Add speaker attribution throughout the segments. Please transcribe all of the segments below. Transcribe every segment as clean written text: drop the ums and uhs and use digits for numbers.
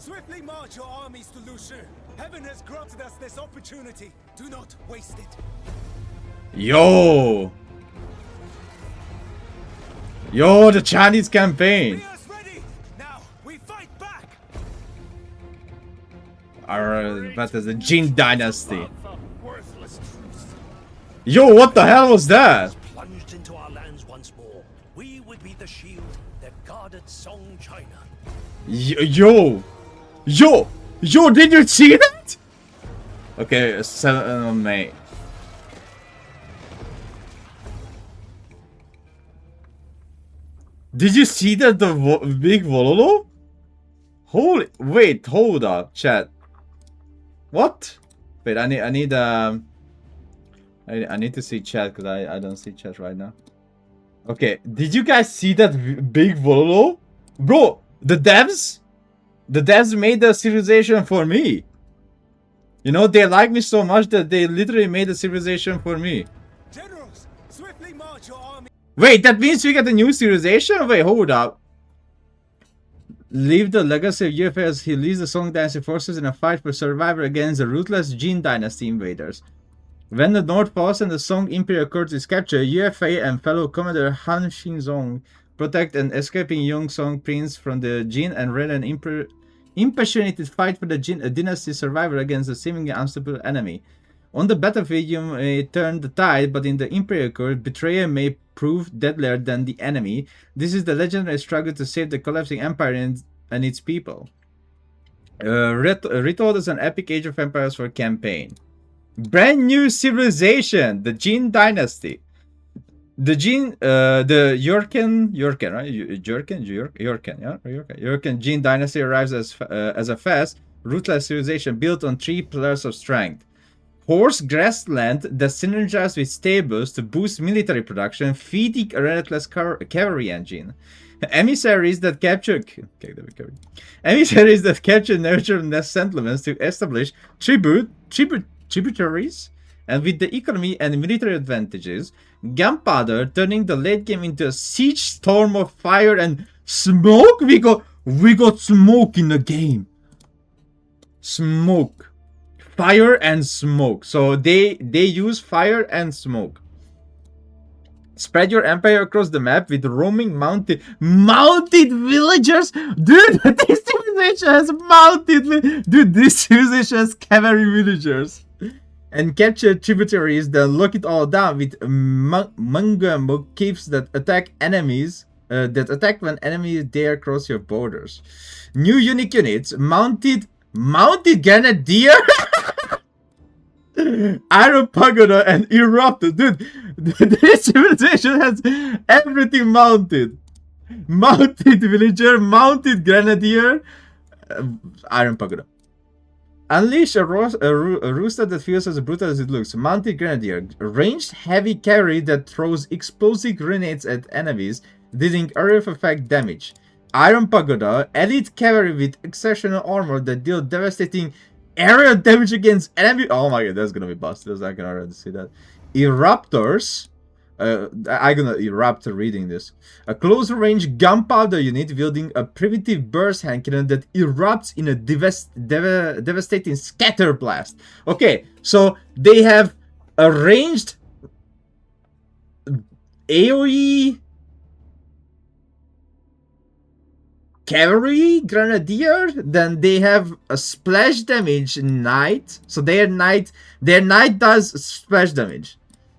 Speaker 1: Swiftly march your armies to Lushu. Heaven has granted us this opportunity. Do not waste it.
Speaker 2: Yo! Yo, the Chinese campaign!
Speaker 1: Ready! Now, we fight back!
Speaker 2: That is the Jin Dynasty. Yo, what the hell was that?
Speaker 3: Plunged into our lands once more. We would be the shield that guarded Song China.
Speaker 2: Yo! Did you see that? Okay, 7th of May. Did you see that the big Vololo? Holy, wait, hold up, chat. What? Wait, I need to see chat because I don't see chat right now. Okay, did you guys see that big Vololo? Bro, the devs made the civilization for me. You know, they like me so much that they literally made the civilization for me.
Speaker 1: Generals, swiftly march your army.
Speaker 2: Wait, that means we get a new civilization? Wait, hold up. Leave the legacy of Yue Fei as he leads the Song Dynasty forces in a fight for survival against the ruthless Jin Dynasty invaders. When the North falls and the Song Imperial Court is captured, Yue Fei and fellow commander Han Xinzong protect an escaping young Song prince from the Jin and run an impassioned fight for the Jin Dynasty survival against a seemingly unstoppable enemy. On the battlefield, you may turn the tide, but in the Imperial Court, betrayal may prove deadlier than the enemy. This is the legendary struggle to save the collapsing empire and its people. Retold as an epic Age of Empires 4 campaign. Brand new civilization, the Jin Dynasty. The Jurchen Jin Dynasty arrives as a fast, ruthless civilization built on 3 pillars of strength. Horse grassland that synergize with stables to boost military production, feeding a relentless cavalry engine. Emissaries that capture nurture settlements to establish tributaries, and with the economy and military advantages, gunpowder turning the late game into a siege storm of fire and smoke. We got smoke in the game. Smoke. Fire and smoke. So they use fire and smoke. Spread your empire across the map with roaming mounted villagers. Dude, this civilization has this civilization has cavalry villagers. And capture tributaries, then lock it all down with manga caves that attack enemies. That attack when enemies dare cross your borders. New unique units, mounted grenadier. Iron Pagoda and Eruptor. Dude, this civilization has everything mounted. Mounted villager, mounted grenadier, Iron Pagoda. Unleash a rooster that feels as brutal as it looks. Mounted grenadier. Ranged heavy cavalry that throws explosive grenades at enemies, dealing area of effect damage. Iron Pagoda. Elite cavalry with exceptional armor that deal devastating area damage against enemy. Oh my god, that's gonna be busted. I can already see that. Eruptors. I'm gonna erupt reading this. A close range gunpowder unit wielding a primitive burst hand cannon that erupts in a devastating scatter blast. Okay, so they have a ranged AoE cavalry grenadier, then they have a splash damage knight. So their knight does splash damage.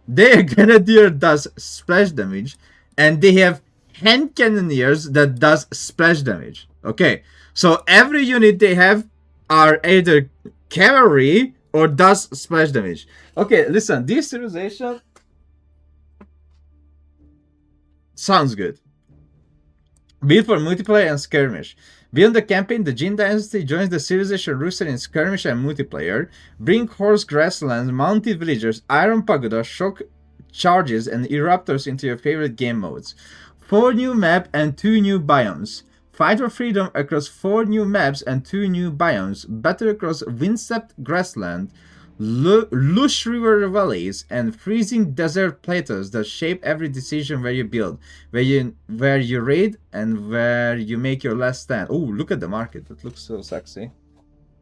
Speaker 2: Their grenadier does splash damage, and they have hand cannoneers that does splash damage. Okay, so every unit they have are either cavalry or does splash damage. Okay, listen, this civilization sounds good. Built for multiplayer and skirmish. Beyond the campaign, the Jin Dynasty joins the civilization roster in skirmish and multiplayer. Bring horse grasslands, mounted villagers, iron pagoda, shock charges, and eruptors into your favorite game modes. 4 new maps and 2 new biomes. Fight for freedom across 4 new maps and 2 new biomes. Battle across windswept grassland, lush river valleys, and freezing desert plateaus that shape every decision where you build, where you raid, and where you make your last stand. Oh, look at the market. That looks so sexy.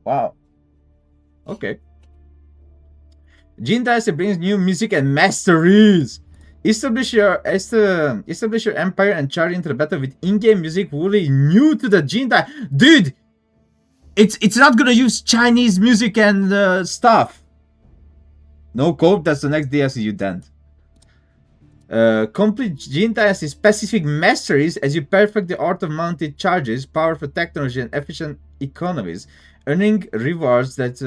Speaker 2: Wow. Okay. Jin Dynasty brings new music and masteries. Establish your empire and charge into the battle with in-game music wholly new to the Jin Dynasty. Dude, it's not gonna use Chinese music and stuff. No cope, that's the next DLC you dent. Complete Jin Dynasty specific masteries as you perfect the art of mounted charges, powerful technology, and efficient economies, earning rewards that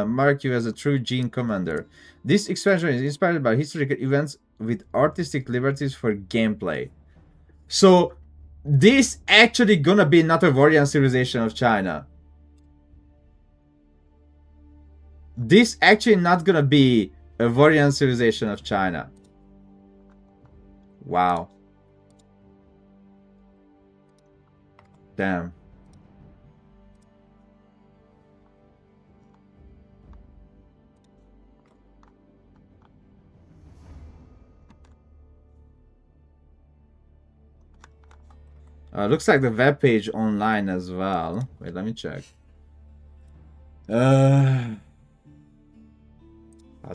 Speaker 2: mark you as a true Jin commander. This expansion is inspired by historical events with artistic liberties for gameplay. So, this actually gonna be not a warrior civilization of China. This actually not gonna be a warrior civilization of China. Wow. Damn. Looks like the webpage online as well. Wait, let me check. How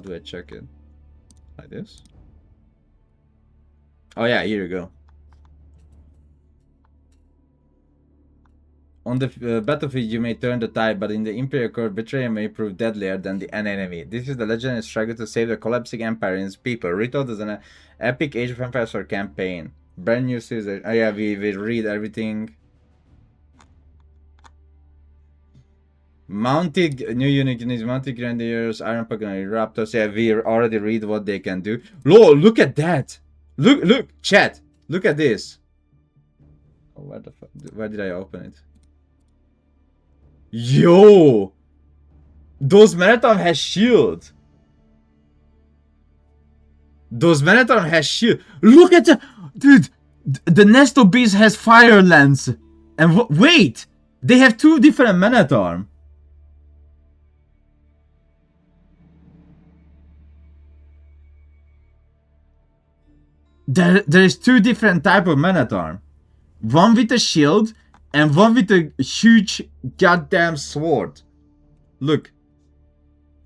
Speaker 2: do I check it? Like this? Oh yeah, here you go. On the battlefield, you may turn the tide, but in the Imperial Court, betrayal may prove deadlier than the enemy. This is the legendary struggle to save the collapsing empire and its people, retold as an epic Age of Empires for campaign. Brand new series. Oh yeah, we read everything. Mounted new units, mounted grenadiers, iron pagan raptors. Yeah, we already read what they can do. Lord, look at that! Look, chat. Look at this. Oh, where the fuck? Where did I open it? Yo! Those Marathon has shield. Those Marathon has shield. Look at the... Dude, the Nesto Beast has fire lance. And wait! They have two different Manatorm. There is two different type of Manatorm. One with a shield and one with a huge goddamn sword. Look.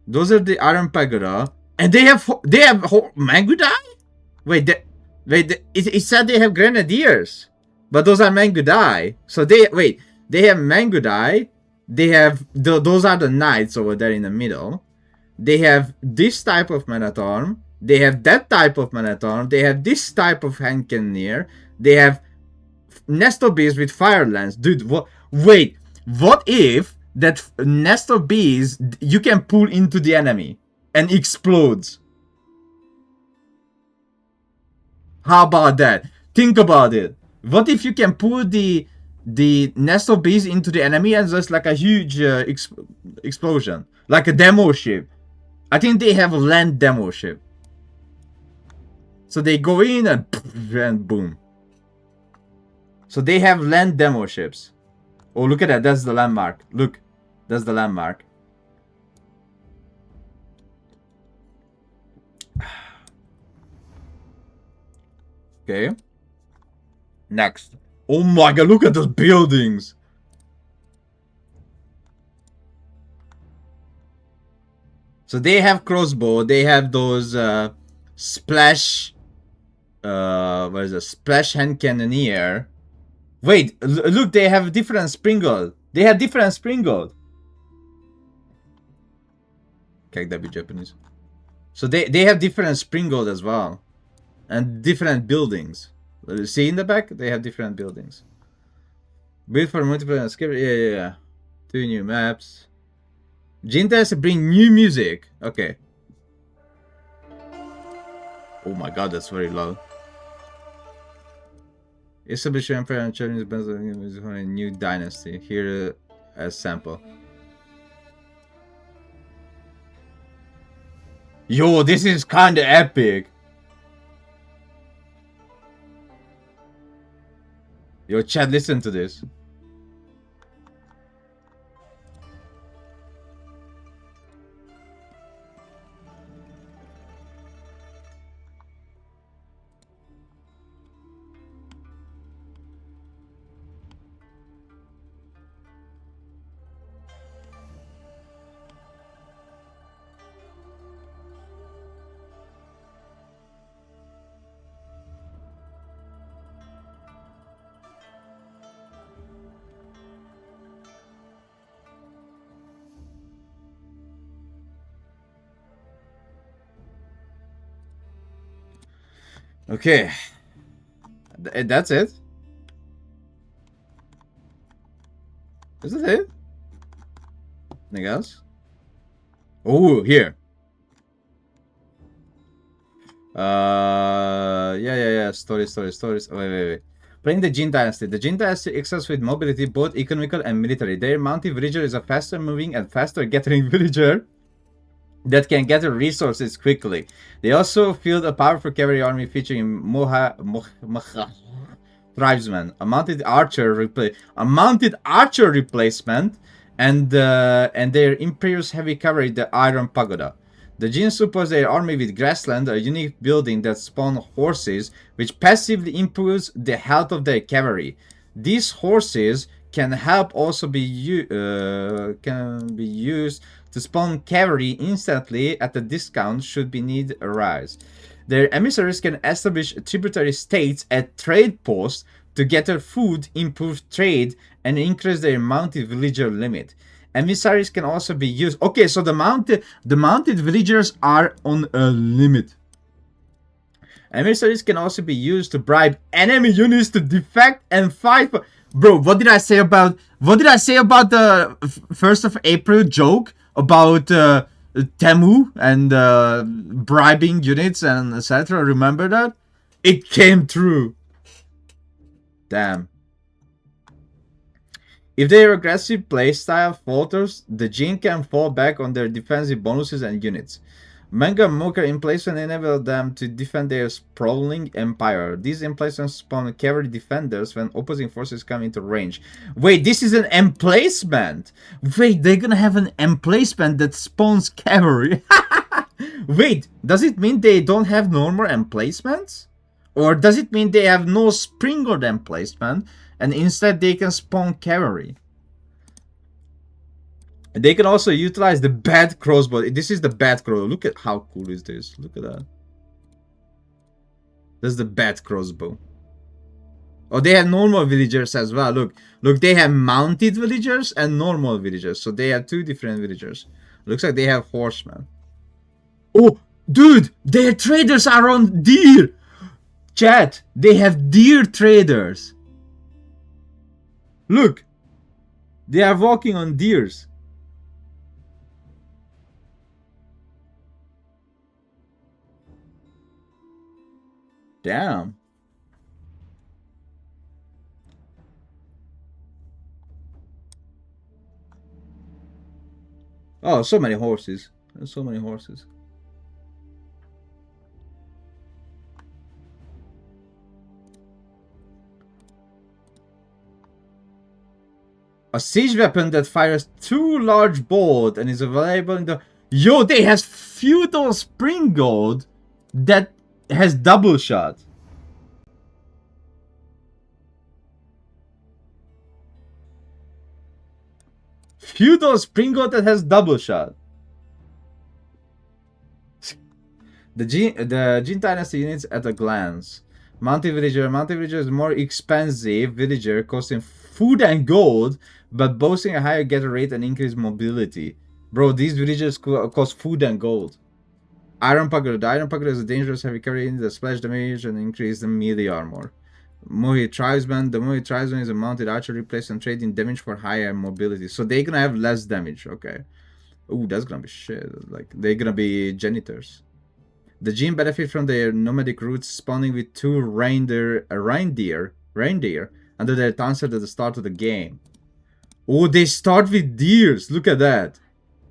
Speaker 2: Those are the Iron Pagoda. And they have Mangudai? Wait, it said they have Grenadiers. But those are Mangudai. So they have Mangudai. They have those are the knights over there in the middle. They have this type of Manatorm. They have that type of Manatorm. They have this type of hand cannoneer. They have Nesto Bees with fire lance. Dude, what? Wait, what if that Nesto Bees you can pull into the enemy and explodes? How about that? Think about it. What if you can pull the Nesto Bees into the enemy and just like a huge explosion, like a demo ship? I think they have a land demo ship. So they go in and boom. So they have land demo ships. Oh, look at that. That's the landmark. Look. That's the landmark. Okay. Next. Oh my god, look at those buildings. So they have crossbow. They have those splash... what is it? Splash hand cannoneer. Wait, look, they have different springald. They have different springald. Okay, that'd be Japanese. So they have different springald as well. And different buildings. See in the back? They have different buildings. Build for multiplayer. Yeah. 2 new maps. Jin Dynasty bring new music. Okay. Oh my god, that's very loud. Establish your empire and challenge the new dynasty. Here as sample. Yo, this is kinda epic. Yo, chat, listen to this. Okay. That's it? Is that it? Anything else? Oh, here. Yeah. Stories. Oh, wait. Playing the Jin Dynasty. The Jin Dynasty excels with mobility, both economical and military. Their mounted villager is a faster moving and faster gathering villager that can gather resources quickly. They also field a powerful cavalry army featuring tribesmen, a mounted archer replacement, and their imperious heavy cavalry, the Iron Pagoda. The Jin support their army with Grassland, a unique building that spawn horses, which passively improves the health of their cavalry. These horses can be used to spawn cavalry instantly at a discount should the need arise. Their emissaries can establish tributary states at trade posts to gather food, improve trade, and increase their mounted villager limit. Emissaries can also be used. Okay, so the mounted villagers are on a limit. Emissaries can also be used to bribe enemy units to defect and fight. Bro, what did I say about the 1st of April joke about Temu and bribing units and etc.? Remember that? It came true. Damn. If their aggressive playstyle falters, the Jin can fall back on their defensive bonuses and units. Manga Mocha emplacement enable them to defend their sprawling empire. These emplacements spawn cavalry defenders when opposing forces come into range. Wait, this is an emplacement! Wait, they're gonna have an emplacement that spawns cavalry? Wait, does it mean they don't have normal emplacements? Or does it mean they have no springboard emplacement and instead they can spawn cavalry? They can also utilize the bat crossbow. This is the bat crossbow. Look at how cool is this. Look at that. That's the bat crossbow. Oh, they have normal villagers as well. Look, they have mounted villagers and normal villagers. So they have two different villagers. Looks like they have horsemen. Oh, dude, their traders are on deer. Chat, they have deer traders. Look, they are walking on deers. Damn. Oh, so many horses. There's so many horses. A siege weapon that fires 2 large bolts and is available in the... Yo, they has feudal springboard that has double shot. Feudal springboard that has double shot. The Jin Dynasty units at a glance. Mounted villager is more expensive villager, costing food and gold, but boasting a higher gather rate and increased mobility. Bro, these villagers cost food and gold. Iron Pagoda. The Iron Pagoda is a dangerous heavy carry that splash damage and increase the melee armor. Mohi Tribesman. The Mohi Tribesman is a mounted archer replacement trading damage for higher mobility. So they're gonna have less damage. Okay. Ooh, that's gonna be shit. Like, they're gonna be janitors. The Jin benefit from their nomadic roots, spawning with 2 reindeer under their townset at the start of the game. Oh, they start with deers. Look at that.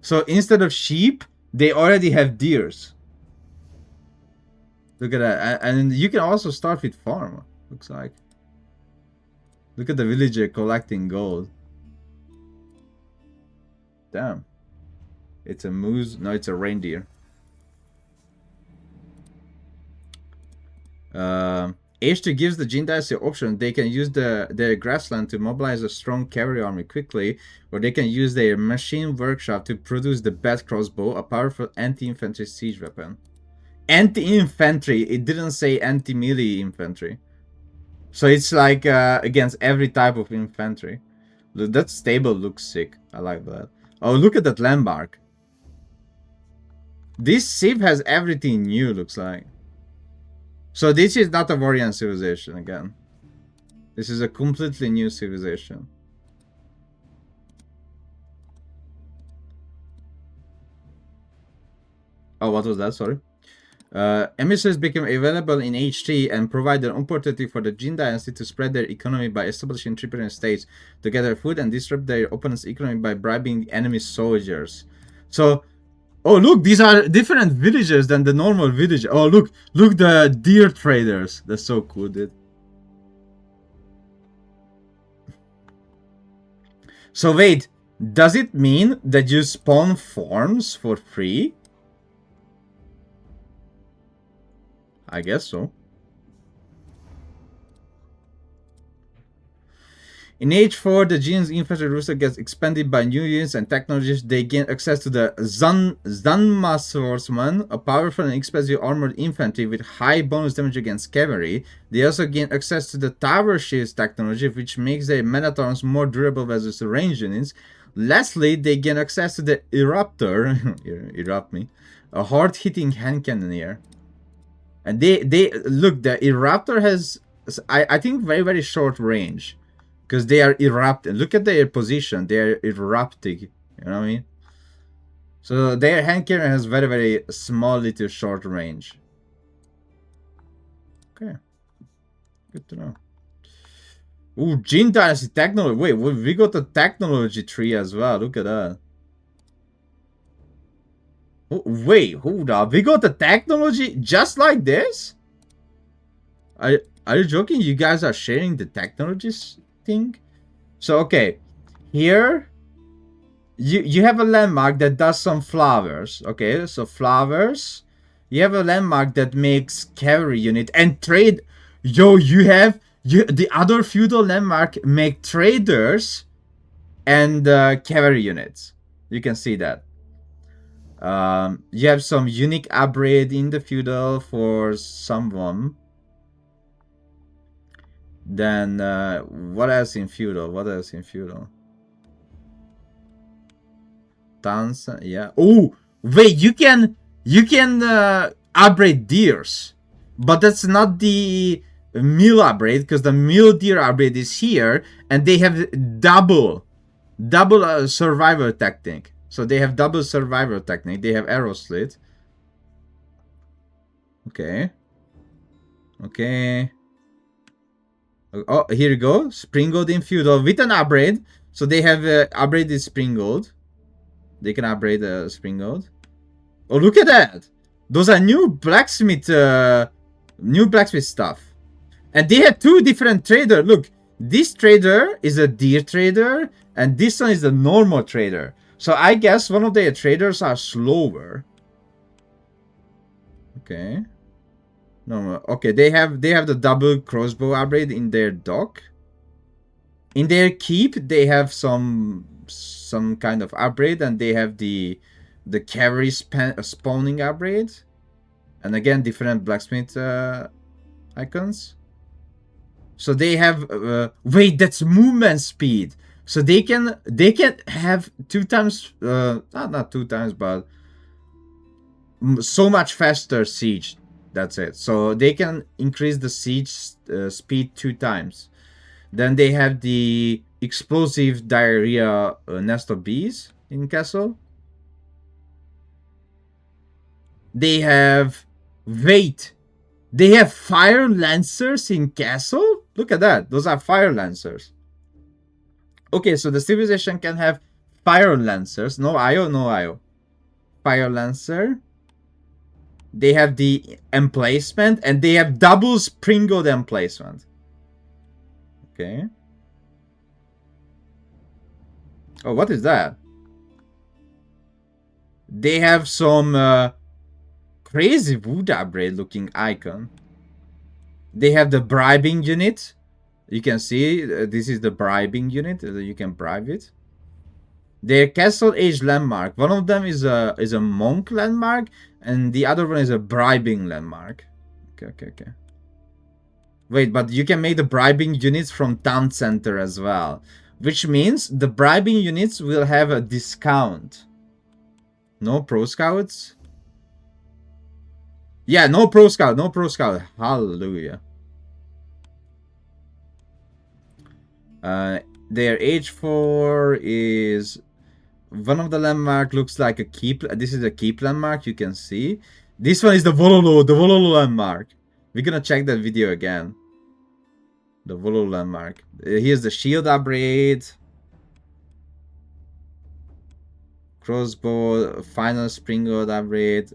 Speaker 2: So instead of sheep, they already have deers. Look at that. And you can also start with farm, looks like. Look at the villager collecting gold. Damn. It's a moose. No, it's a reindeer. H2 gives the Jin Dynasty option. They can use their grassland to mobilize a strong cavalry army quickly, or they can use their machine workshop to produce the bat crossbow, a powerful anti-infantry siege weapon. Anti-infantry, it didn't say anti-melee infantry. So it's like against every type of infantry. That stable looks sick. I like that. Oh, look at that landmark. This ship has everything new, looks like. So this is not a Warrior civilization again. This is a completely new civilization. Oh, what was that? Sorry. Emissaries became available in H3 and provide an opportunity for the Jin Dynasty to spread their economy by establishing tributary states to gather food and disrupt their opponent's economy by bribing enemy soldiers. So, oh look, these are different villagers than the normal village. Oh look the deer traders. That's so cool, dude. So wait, does it mean that you spawn farms for free? I guess so. In H4, the Jin's infantry roster gets expanded by new units and technologies. They gain access to the Zanma Swordsman, a powerful and expensive armored infantry with high bonus damage against cavalry. They also gain access to the Tower Shields technology, which makes their Metatrons more durable versus the range units. Lastly, they gain access to the Eruptor, erupt me, a hard-hitting hand cannoneer. And they look, the Eruptor has, I think, very short range. Because they are erupting. Look at their position. They are erupting. You know what I mean? So their hand cannon has very small little short range. Okay. Good to know. Ooh, Jin Dynasty technology. Wait, we got the technology tree as well. Look at that. Oh, wait, hold up. We got the technology just like this? Are you joking? You guys are sharing the technologies thing? So, okay. Here, you have a landmark that does some flowers. Okay, so flowers. You have a landmark that makes cavalry unit and trade. Yo, the other feudal landmark make traders and cavalry units. You can see that. You have some unique upgrade in the feudal for someone. Then what else in feudal? What else in feudal? Tons, yeah. Oh, wait, you can upgrade deers, but that's not the mill upgrade, because the mill deer upgrade is here, and they have double survivor technique. So they have double survivor technique. They have arrow slit. Okay. Okay. Oh, here you go. Springald in feudal with an upgrade. So they have upgraded Springald. They can upgrade Springald. Oh, look at that! Those are new blacksmith stuff. And they have two different traders. Look, this trader is a deer trader, and this one is a normal trader. So I guess one of their traders are slower. Okay. No, okay, they have the double crossbow upgrade in their dock. In their keep, they have some kind of upgrade, and they have the cavalry spawning upgrade. And again, different blacksmith icons. So they have wait, that's movement speed. So they can have 2 times not 2 times, but so much faster siege. That's it. So they can increase the siege speed 2 times. Then they have the explosive diarrhea nest of bees in castle. They have they have fire lancers in castle. Look at that. Those are fire lancers. Okay, so the civilization can have fire lancers. No IO, no IO. Fire lancer. They have the emplacement, and they have double springald emplacement. Okay. Oh, what is that? They have some crazy wood upgrade looking icon. They have the bribing unit. You can see this is the bribing unit. You can bribe it. Their castle age landmark. One of them is a monk landmark, and the other one is a bribing landmark. Okay. Wait, but you can make the bribing units from town center as well, which means the bribing units will have a discount. No pro scouts. Yeah, no pro scout, no pro scout. Hallelujah. Their H4 is one of the landmark looks like a keep. This is a keep landmark, you can see. This one is the Vololo landmark. We're gonna check that video again. The Vololo landmark. Here's the shield upgrade. Crossbow, final springboard upgrade.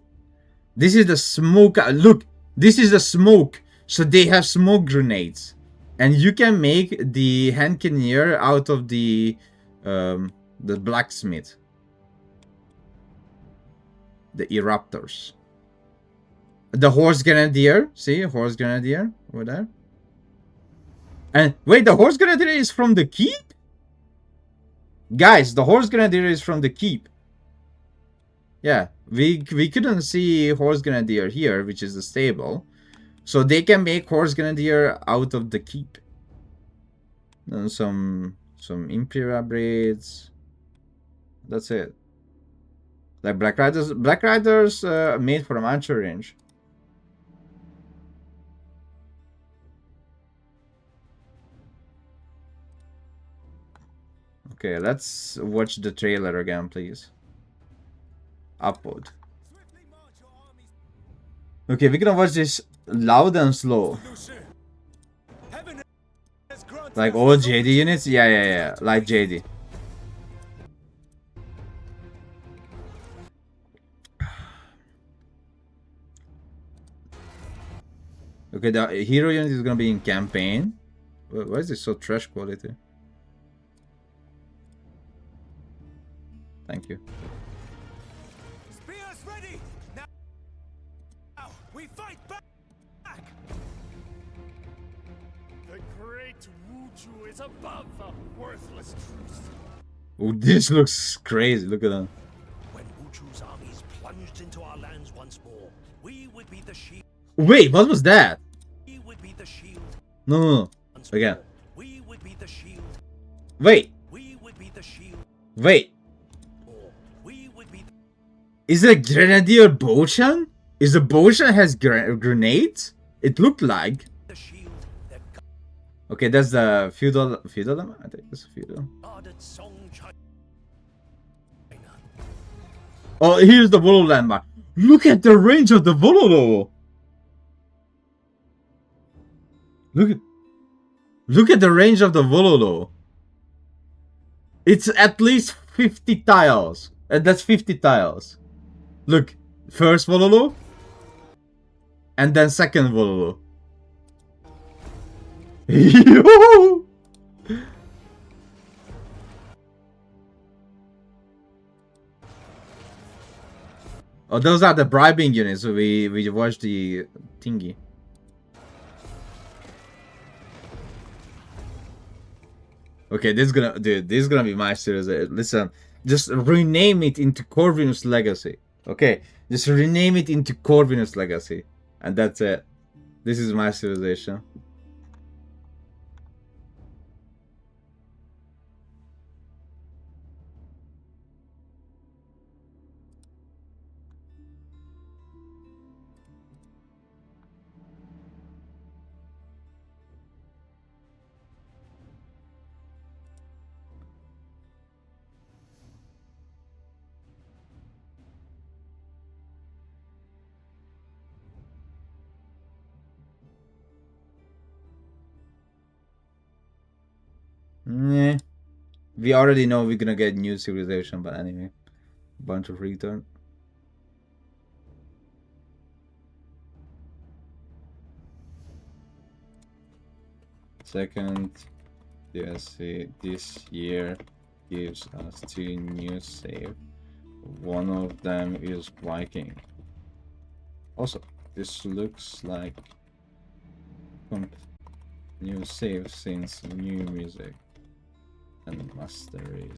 Speaker 2: This is the smoke. Look, this is the smoke. So they have smoke grenades. And you can make the hand cannoneer out of the blacksmith. The eruptors. The horse grenadier. See, horse grenadier over there. And wait, the horse grenadier is from the keep? Guys, the horse grenadier is from the keep. Yeah, we couldn't see horse grenadier here, which is the stable. So they can make horse grenadier out of the keep. And some imperial upgrades. That's it. Like Black Riders made from archer range. Okay, let's watch the trailer again, please. Upload. Okay, we're gonna watch this loud and slow. Like all JD units? Yeah. Like JD. Okay, the hero unit is gonna be in campaign. Why is this so trash quality? Thank you.
Speaker 1: Spears ready. Now we fight back.
Speaker 3: The great Wuju is above the worthless truce.
Speaker 2: Oh, this looks crazy. Look at that.
Speaker 3: When Wuju's armies plunged into our lands once more, we would be the shield.
Speaker 2: Wait, what was that?
Speaker 3: We would be the shield.
Speaker 2: No. Again.
Speaker 3: We would be the shield.
Speaker 2: Wait.
Speaker 3: We would be the shield.
Speaker 2: Wait.
Speaker 3: We would be.
Speaker 2: Is it a grenadier Boshan? Is the Boshan has grenades? It looked like.
Speaker 3: The shield that
Speaker 2: Okay, that's the feudal. I think it's feudal.
Speaker 3: guarded Song China.
Speaker 2: Oh, here's the Volo landmark. Look at the range of the Vololo. Look at the range of the Vololo. It's at least 50 tiles. That's 50 tiles. Look, first Vololo. And then second Vololo. Yo! Oh, those are the bribing units. So we watched the thingy. Okay, this is gonna be my series. Listen, just rename it into Corvinus Legacy. Okay, just rename it into Corvinus Legacy, and that's it. This is my civilization. Nah. We already know we're gonna get new civilization, but anyway. Bunch of return. Second DLC this year gives us 2 new save. One of them is Viking. Also, this looks like new save since new music and masteries.